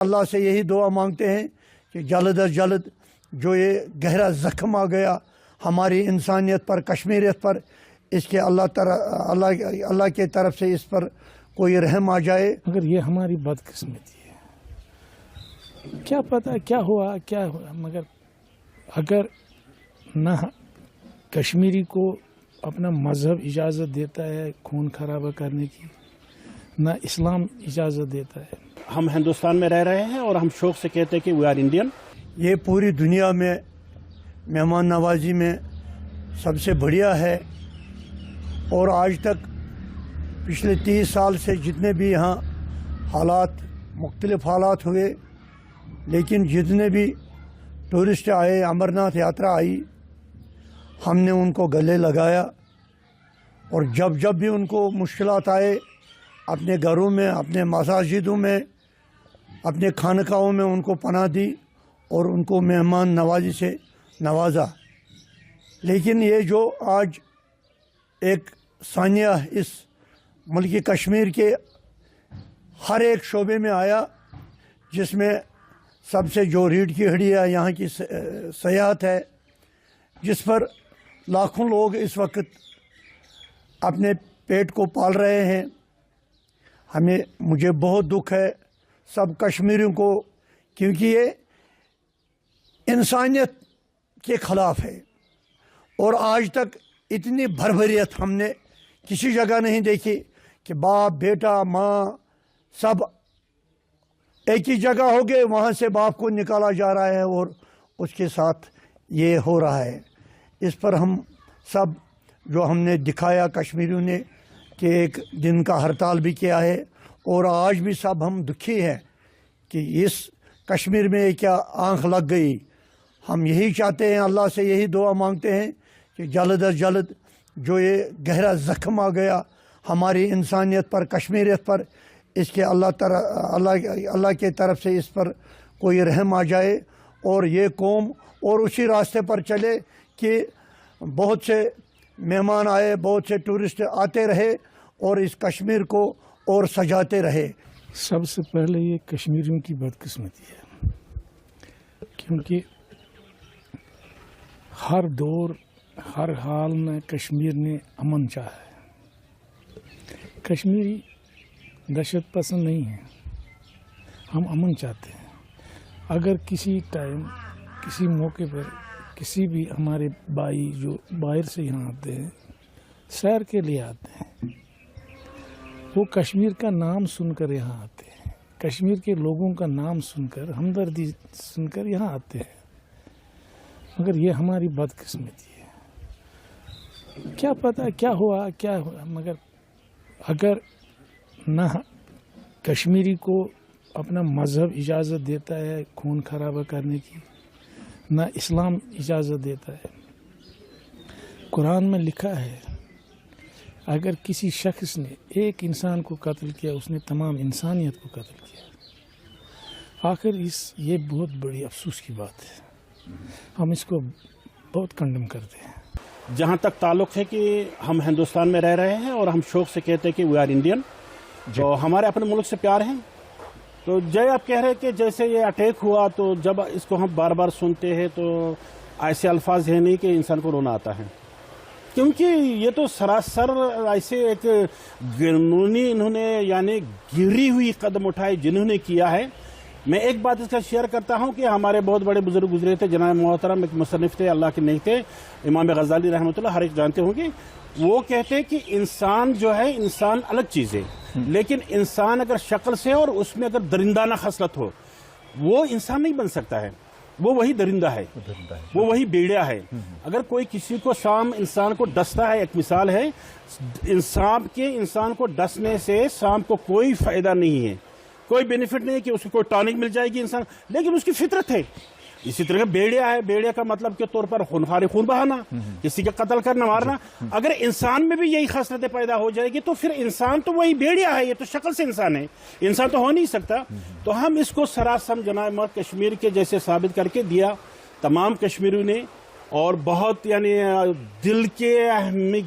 اللہ سے یہی دعا مانگتے ہیں کہ جلد از جلد جو یہ گہرا زخم آ گیا ہماری انسانیت پر، کشمیریت پر، اس کے اللہ کے طرف سے اس پر کوئی رحم آ جائے۔ مگر یہ ہماری بدقسمتی ہے، کیا پتہ کیا ہوا مگر اگر نہ کشمیری کو اپنا مذہب اجازت دیتا ہے خون خرابہ کرنے کی، نہ اسلام اجازت دیتا ہے۔ ہم ہندوستان میں رہ رہے ہیں اور ہم شوق سے کہتے ہیں کہ وی آر انڈین۔ یہ پوری دنیا میں مہمان نوازی میں سب سے بڑھیا ہے، اور آج تک پچھلے 30 سال سے جتنے بھی یہاں مختلف حالات ہوئے، لیکن جتنے بھی ٹورسٹ آئے، امرناتھ یاترا آئی، ہم نے ان کو گلے لگایا، اور جب بھی ان کو مشکلات آئے اپنے گھروں میں، اپنے مساجدوں میں، اپنے خانقاہوں میں ان کو پناہ دی اور ان کو مہمان نوازی سے نوازا۔ لیکن یہ جو آج ایک سانیہ اس ملک کشمیر کے ہر ایک شعبے میں آیا، جس میں سب سے جو ریڑھ کی ہڈی ہے یہاں کی سیاحت ہے، جس پر لاکھوں لوگ اس وقت اپنے پیٹ کو پال رہے ہیں۔ مجھے بہت دکھ ہے سب کشمیریوں کو، کیونکہ یہ انسانیت کے خلاف ہے، اور آج تک اتنی بھربھریت ہم نے کسی جگہ نہیں دیکھی کہ باپ، بیٹا، ماں سب ایک ہی جگہ ہو گئے، وہاں سے باپ کو نکالا جا رہا ہے اور اس کے ساتھ یہ ہو رہا ہے۔ اس پر ہم سب جو ہم نے دکھایا کشمیریوں نے کہ ایک دن کا ہڑتال بھی کیا ہے، اور آج بھی سب ہم دکھی ہیں کہ اس کشمیر میں کیا آنکھ لگ گئی۔ ہم یہی چاہتے ہیں، اللہ سے یہی دعا مانگتے ہیں کہ جلد از جلد جو یہ گہرا زخم آ گیا ہماری انسانیت پر، کشمیریت پر، اس کے اللہ کے طرف سے اس پر کوئی رحم آ جائے، اور یہ قوم اور اسی راستے پر چلے کہ بہت سے مہمان آئے، بہت سے ٹورسٹ آتے رہے اور اس کشمیر کو اور سجاتے رہے۔ سب سے پہلے یہ کشمیریوں کی بدقسمتی ہے، کیونکہ ہر دور ہر حال میں کشمیر نے امن چاہا ہے۔ کشمیری دہشت پسند نہیں ہے، ہم امن چاہتے ہیں۔ اگر کسی ٹائم، کسی موقع پر کسی بھی ہمارے بھائی جو باہر سے یہاں آتے ہیں، سیر کے لیے آتے ہیں، وہ کشمیر کا نام سن کر یہاں آتے ہیں، کشمیر کے لوگوں کا نام سن کر، ہمدردی سن کر یہاں آتے ہیں، مگر یہ ہماری بدقسمتی ہے۔ کیا پتہ کیا ہوا مگر اگر نہ کشمیری کو اپنا مذہب اجازت دیتا ہے خون خرابہ کرنے کی، نہ اسلام اجازت دیتا ہے۔ قرآن میں لکھا ہے اگر کسی شخص نے ایک انسان کو قتل کیا، اس نے تمام انسانیت کو قتل کیا۔ آخر یہ بہت بڑی افسوس کی بات ہے، ہم اس کو بہت کنڈم کرتے ہیں۔ جہاں تک تعلق ہے کہ ہم ہندوستان میں رہ رہے ہیں اور ہم شوق سے کہتے ہیں کہ وی آر انڈین، جو ہمارے اپنے ملک سے پیار ہیں۔ تو آپ کہہ رہے کہ جیسے یہ اٹیک ہوا تو جب اس کو ہم بار بار سنتے ہیں تو ایسے الفاظ ہیں نہیں کہ انسان کو رونا آتا ہے، کیونکہ یہ تو سراسر ایسے ایک قانونی انہوں نے یعنی گری ہوئی قدم اٹھائے جنہوں نے کیا ہے۔ میں ایک بات اس کا شیئر کرتا ہوں کہ ہمارے بہت بڑے بزرگ گزرے تھے، جناب محترم ایک مصنف تھے، اللہ کے نہیں تھے، امام غزالی رحمۃ اللہ، ہر ایک جانتے ہوں گے۔ وہ کہتے ہیں کہ انسان جو ہے، انسان الگ چیز ہے، لیکن انسان اگر شکل سے اور اس میں اگر درندانہ خصلت ہو، وہ انسان نہیں بن سکتا ہے، وہ وہی درندہ ہے، وہ وہی بیڑیا ہے۔ اگر کوئی کسی کو سام انسان کو ڈستا ہے، ایک مثال ہے، انسان کو ڈسنے سے سام کو کوئی فائدہ نہیں ہے، کوئی بینیفٹ نہیں ہے کہ اس کو کوئی ٹانک مل جائے گی انسان، لیکن اس کی فطرت ہے۔ اسی طرح بیڑیا ہے، بیڑیا کا مطلب کے طور پر خون بہانا، کسی کا قتل کرنا، مارنا۔ اگر انسان میں بھی یہی خاصلتیں پیدا ہو جائے گی تو پھر انسان تو وہی بیڑیا ہے، یہ تو شکل سے انسان ہے، انسان تو ہو نہیں سکتا۔ تو ہم اس کو سراسر جناب کشمیر کے جیسے ثابت کر کے دیا، تمام کشمیریوں نے اور بہت یعنی دل کے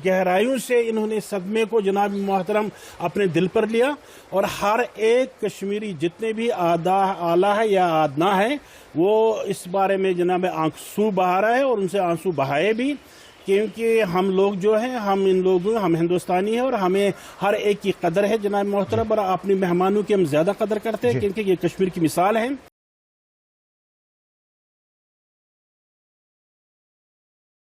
گہرائیوں سے انہوں نے صدمے کو جناب محترم اپنے دل پر لیا، اور ہر ایک کشمیری جتنے بھی آلہ ہے یا ادنا ہے وہ اس بارے میں جناب آنسو بہا رہا ہے، اور ان سے آنسو بہائے بھی، کیونکہ ہم لوگ جو ہیں ہم ہندوستانی ہیں، اور ہمیں ہر ایک کی قدر ہے جناب محترم، اور اپنی مہمانوں کی ہم زیادہ قدر کرتے ہیں کیونکہ یہ کشمیر کی مثال ہے۔